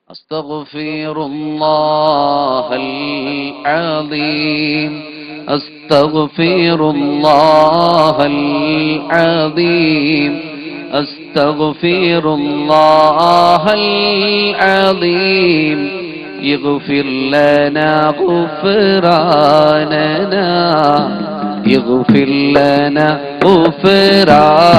أستغفر الله العظيم أستغفر الله العظيم أستغفر الله العظيم يغفر لنا غفراننا يغفر لنا غفراننا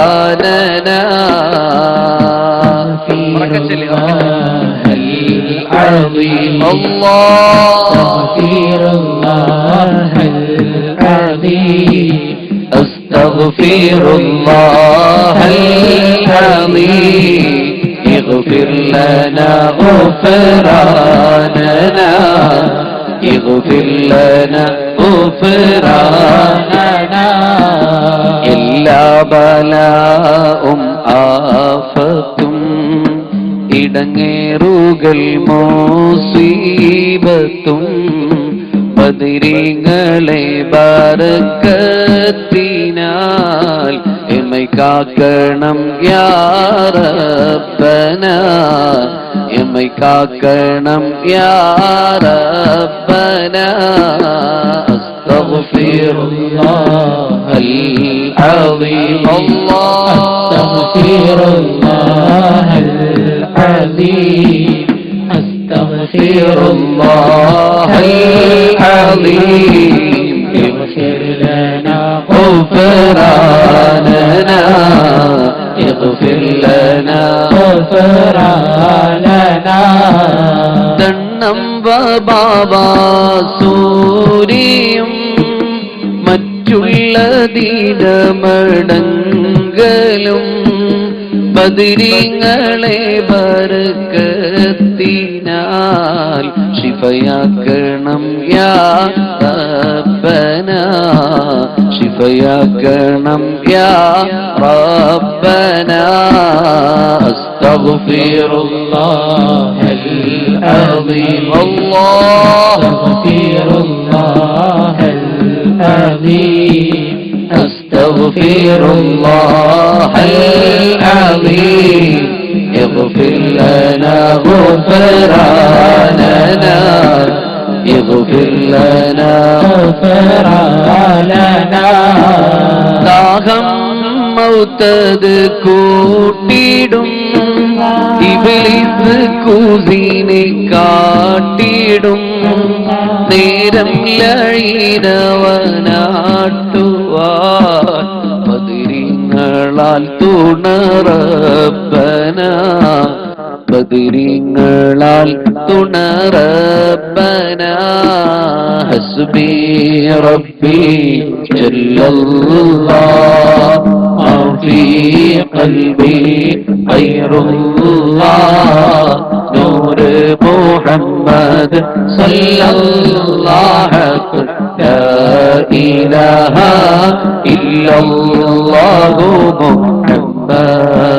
العظيم الله أستغفر الله العظيم أستغفر الله العظيم يغفر لنا غفراننا يغفر لنا غفراننا إلا بلاء آفة ഇടങ്ങേറുകൾ മുസീബത്തും ബദരീങ്ങളെ ബറക്കത്തിനാൽ എമ്മൈ കാക്കണം യാ റബ്ബന എമ്മൈ കാക്കണം യാ റബ്ബന അസ്തഗ്ഫിറുല്ലാഹൽ അസീം അസ്തഗ്ഫിറുല്ലാഹൽ أستغفر الله العظيم اغفر لنا غفراننا اغفر لنا غفراننا ദണ്ണം ബാബാ സൂരിയും മറ്റുള്ള ദിനമടങ്കലും ബദരീങ്ങളെ ബർക്കത്തിനാൽ ശിഫയാക്കണം യാ റബ്ബന ശിഫയാക്കണം യാ റബ്ബന അസ്തഗ്ഫിറുല്ലാഹൽ അസീം അസ്തഗ്ഫിറുല്ലാഹൽ അസീം أستغفر الله العظيم يغفر لنا غفراننا يغفر لنا غفراننا ദാഹം മൗതദ് കൂട്ടിടും ഇബ്ലീസ് കൂസിനെ കാട്ടിടും നേരം ലഴീനവനാട്ടുവാൻ ബദരീങ്ങളാൽ തുണറബ്ബന ബദരീങ്ങളാൽ തുണറബ്ബന ഹസ്ബി റബ്ബി ജല്ലല്ലാഹ് മാ ഫീ ഖൽബി ഖൈറുല്ലാഹ് നൂർ മുഹമ്മദ് സല്ലല്ലാഹു ലാ ഇലാഹ ഇല്ലല്ലാഹു മുഹമ്മദ്